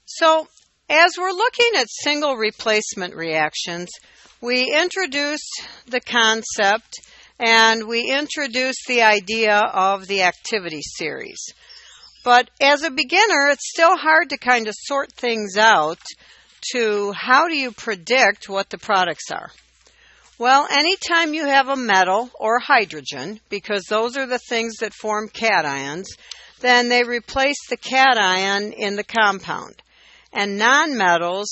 So, as we're looking at single replacement reactions, we introduced the concept and we introduced the idea of the activity series. But as a beginner, it's still hard to kind of sort things out to how do you predict what the products are. Well, anytime you have a metal or hydrogen, because those are the things that form cations, then they replace the cation in the compound. And nonmetals,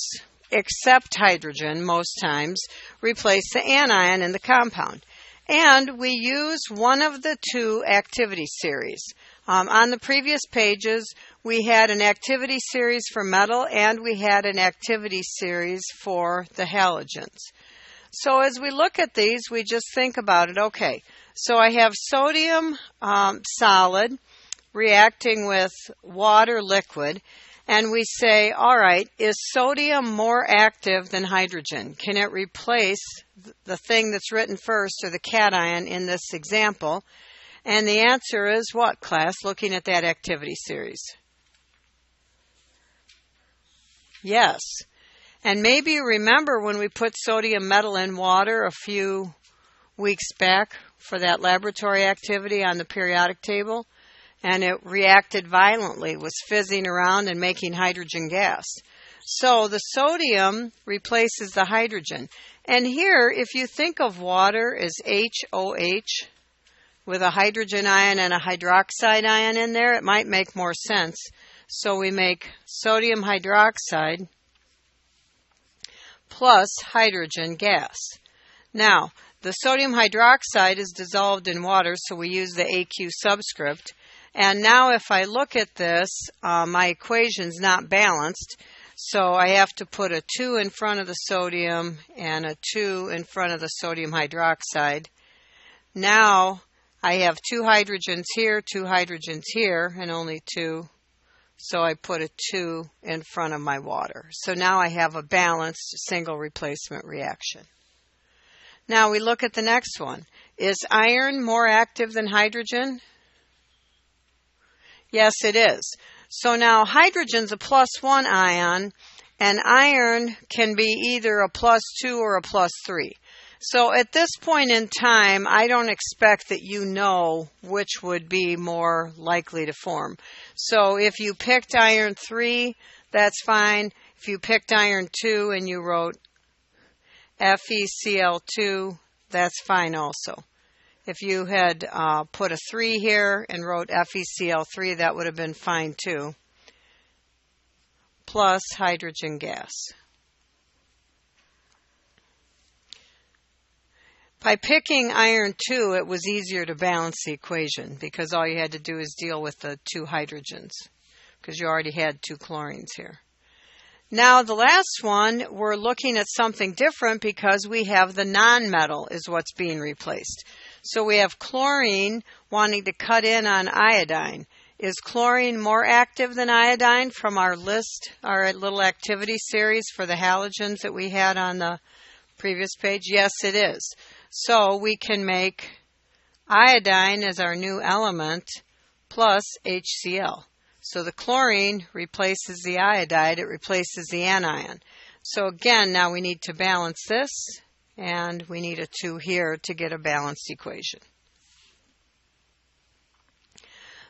except hydrogen most times, replace the anion in the compound. And we use one of the two activity series. On the previous pages, we had an activity series for metal and we had an activity series for the halogens. So as we look at these, we just think about it. Okay, so I have sodium solid reacting with water liquid, and we say, all right, is sodium more active than hydrogen? Can it replace the thing that's written first, or the cation in this example? And the answer is what, class, looking at that activity series? Yes. And maybe you remember when we put sodium metal in water a few weeks back for that laboratory activity on the periodic table, and it reacted violently, was fizzing around and making hydrogen gas. So the sodium replaces the hydrogen. And here, if you think of water as HOH with a hydrogen ion and a hydroxide ion in there, it might make more sense. So we make sodium hydroxide plus hydrogen gas. Now, the sodium hydroxide is dissolved in water, so we use the AQ subscript. And now if I look at this, my equation's not balanced, so I have to put a 2 in front of the sodium and a 2 in front of the sodium hydroxide. Now I have 2 hydrogens here, 2 hydrogens here, and only 2. So I put a 2 in front of my water. So now I have a balanced single replacement reaction. Now we look at the next one. Is iron more active than hydrogen? Yes, it is. So now hydrogen's a +1 ion, and iron can be either a +2 or a +3. So at this point in time, I don't expect that you know which would be more likely to form. So if you picked iron 3, that's fine. If you picked iron 2 and you wrote FeCl2, that's fine also. If you had put a 3 here and wrote FeCl3, that would have been fine too, plus hydrogen gas. By picking iron 2, it was easier to balance the equation because all you had to do is deal with the 2 hydrogens because you already had 2 chlorines here. Now the last one, we're looking at something different because we have the nonmetal is what's being replaced. So we have chlorine wanting to cut in on iodine. Is chlorine more active than iodine from our list, our little activity series for the halogens that we had on the previous page? Yes, it is. So we can make iodine as our new element plus HCl. So the chlorine replaces the iodide, it replaces the anion. So again, now we need to balance this, and we need a 2 here to get a balanced equation.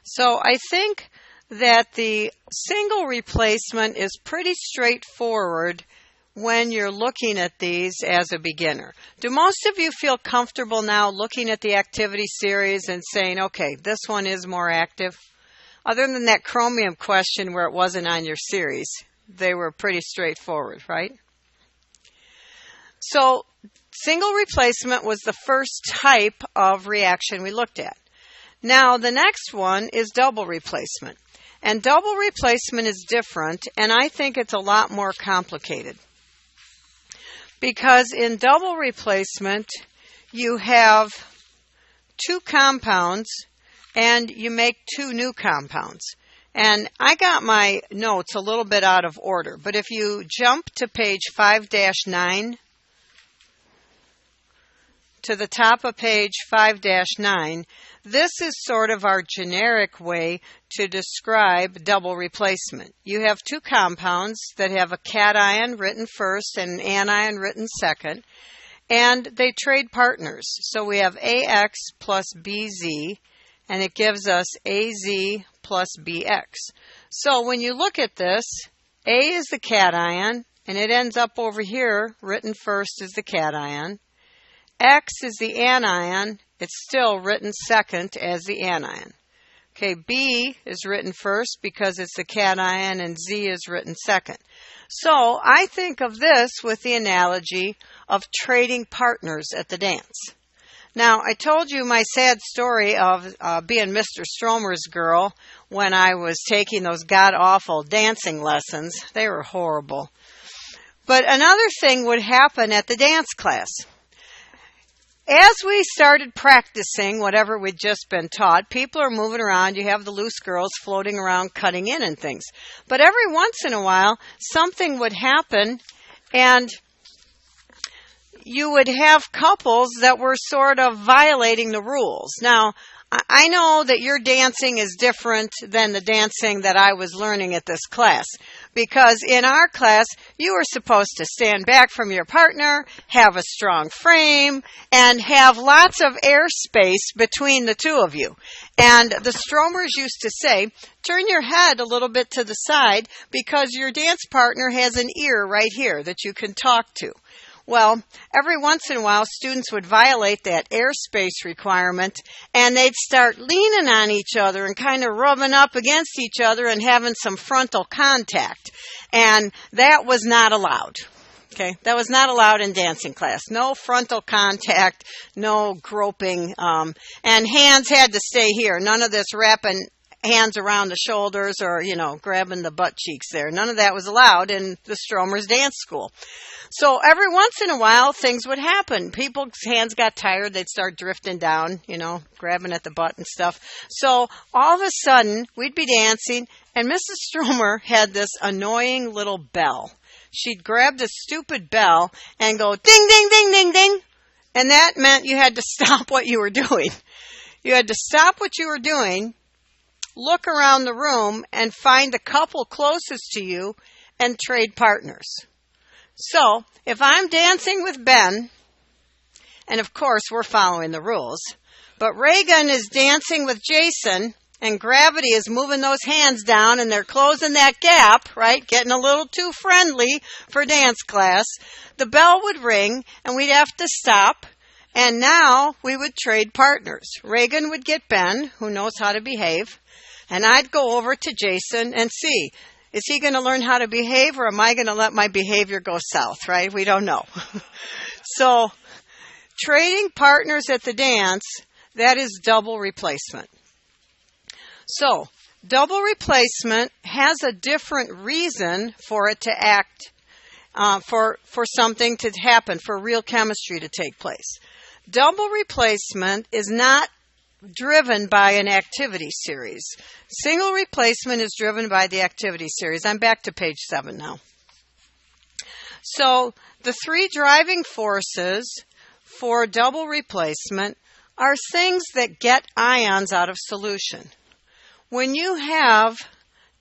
So I think that the single replacement is pretty straightforward when you're looking at these as a beginner. Do most of you feel comfortable now looking at the activity series and saying, okay, this one is more active? Other than that chromium question where it wasn't on your series, they were pretty straightforward, right? So single replacement was the first type of reaction we looked at. Now the next one is double replacement. And double replacement is different, and I think it's a lot more complicated. Because in double replacement, you have 2 compounds and you make 2 new compounds. And I got my notes a little bit out of order, but if you jump to page 5-9, to the top of page 5-9, This is sort of our generic way to describe double replacement. You have two compounds that have a cation written first and an anion written second, and they trade partners. So we have AX plus BZ, and it gives us AZ plus BX. So when you look at this, A is the cation, and it ends up over here, written first as the cation. X is the anion, it's still written second as the anion. Okay, B is written first because it's the cation, and Z is written second. So I think of this with the analogy of trading partners at the dance. Now, I told you my sad story of being Mr. Stromer's girl when I was taking those god-awful dancing lessons. They were horrible. But another thing would happen at the dance class. As we started practicing whatever we'd just been taught, people are moving around. You have the loose girls floating around, cutting in and things. But every once in a while, something would happen, and you would have couples that were sort of violating the rules. Now, I know that your dancing is different than the dancing that I was learning at this class, because in our class, you were supposed to stand back from your partner, have a strong frame, and have lots of airspace between the two of you. And the Stromers used to say, turn your head a little bit to the side because your dance partner has an ear right here that you can talk to. Well, every once in a while, students would violate that airspace requirement, and they'd start leaning on each other and kind of rubbing up against each other and having some frontal contact. And that was not allowed. Okay, that was not allowed in dancing class. No frontal contact, no groping, and hands had to stay here. None of this wrapping hands around the shoulders or, grabbing the butt cheeks there. None of that was allowed in the Stromers dance school. So every once in a while, things would happen. People's hands got tired. They'd start drifting down, grabbing at the butt and stuff. So all of a sudden, we'd be dancing, and Mrs. Stromer had this annoying little bell. She'd grab the stupid bell and go ding, ding, ding, ding, ding. And that meant you had to stop what you were doing. You had to stop what you were doing, look around the room, and find the couple closest to you and trade partners. So, if I'm dancing with Ben, and of course we're following the rules, but Reagan is dancing with Jason, and gravity is moving those hands down, and they're closing that gap, right, getting a little too friendly for dance class, the bell would ring, and we'd have to stop, and now we would trade partners. Reagan would get Ben, who knows how to behave, and I'd go over to Jason and see, is he going to learn how to behave, or am I going to let my behavior go south, right? We don't know. So, trading partners at the dance, that is double replacement. So, double replacement has a different reason for it to act, for something to happen, for real chemistry to take place. Double replacement is not driven by an activity series. Single replacement is driven by the activity series. I'm back to page 7 now. So the three driving forces for double replacement are things that get ions out of solution. When you have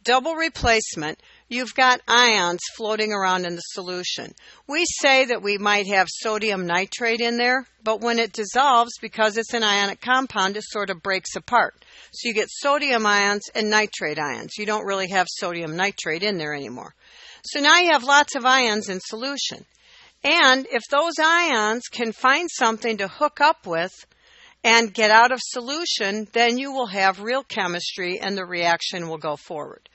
double replacement, you've got ions floating around in the solution. We say that we might have sodium nitrate in there, but when it dissolves, because it's an ionic compound, it sort of breaks apart. So you get sodium ions and nitrate ions. You don't really have sodium nitrate in there anymore. So now you have lots of ions in solution. And if those ions can find something to hook up with and get out of solution, then you will have real chemistry and the reaction will go forward.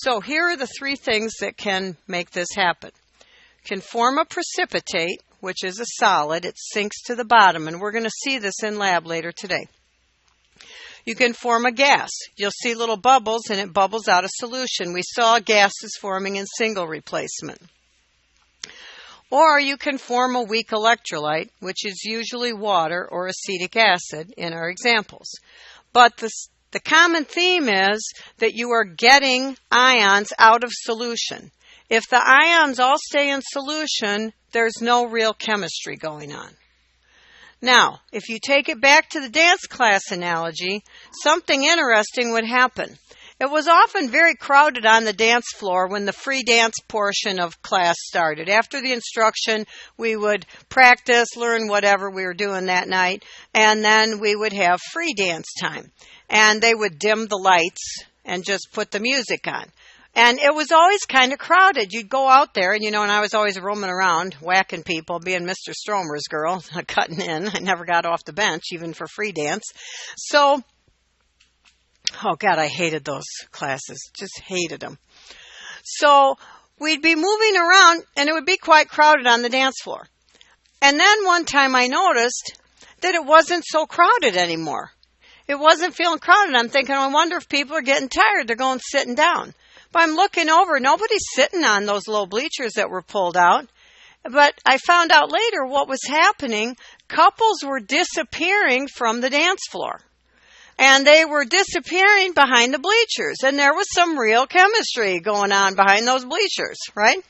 So here are the three things that can make this happen. Can form a precipitate, which is a solid. It sinks to the bottom, and we're going to see this in lab later today. You can form a gas. You'll see little bubbles, and it bubbles out of solution. We saw gases forming in single replacement. Or you can form a weak electrolyte, which is usually water or acetic acid in our examples. But the common theme is that you are getting ions out of solution. If the ions all stay in solution, there's no real chemistry going on. Now, if you take it back to the dance class analogy, something interesting would happen. It was often very crowded on the dance floor when the free dance portion of class started. After the instruction, we would practice, learn whatever we were doing that night, and then we would have free dance time. And they would dim the lights and just put the music on. And it was always kind of crowded. You'd go out there, and and I was always roaming around, whacking people, being Mr. Stromer's girl, cutting in. I never got off the bench, even for free dance. So, oh God, I hated those classes. Just hated them. So we'd be moving around, and it would be quite crowded on the dance floor. And then one time I noticed that it wasn't so crowded anymore. It wasn't feeling crowded. I'm thinking, I wonder if people are getting tired. They're going sitting down. But I'm looking over. Nobody's sitting on those low bleachers that were pulled out. But I found out later what was happening. Couples were disappearing from the dance floor. And they were disappearing behind the bleachers. And there was some real chemistry going on behind those bleachers, right?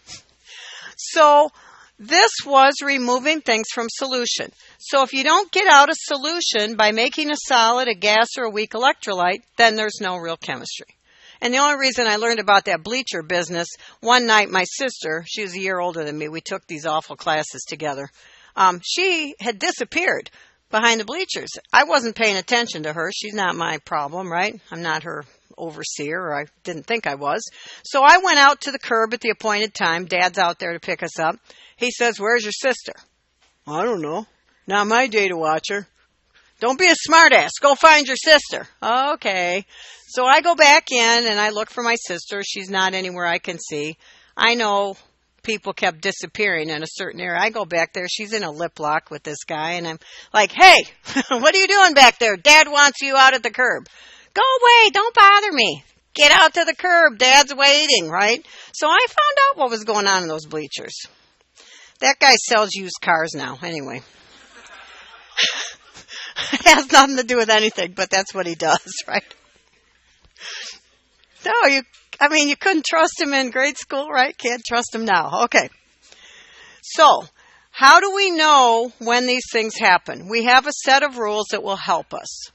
So this was removing things from solution. So if you don't get out a solution by making a solid, a gas, or a weak electrolyte, then there's no real chemistry. And the only reason I learned about that bleacher business, one night my sister, she was a year older than me, we took these awful classes together. She had disappeared behind the bleachers. I wasn't paying attention to her. She's not my problem, right? I'm not her overseer, or I didn't think I was. So I went out to the curb at the appointed time. Dad's out there to pick us up. He says, "Where's your sister?" "I don't know. Not my day to watch her." "Don't be a smartass. Go find your sister." "Okay." So I go back in and I look for my sister. She's not anywhere I can see. I know people kept disappearing in a certain area. I go back there. She's in a lip lock with this guy. And I'm like, "Hey, what are you doing back there? Dad wants you out at the curb." "Go away. Don't bother me. Get out to the curb. Dad's waiting," right? So I found out what was going on in those bleachers. That guy sells used cars now. Anyway. It has nothing to do with anything, but that's what he does, right? No, you couldn't trust him in grade school, right? Can't trust him now. Okay. So, how do we know when these things happen? We have a set of rules that will help us.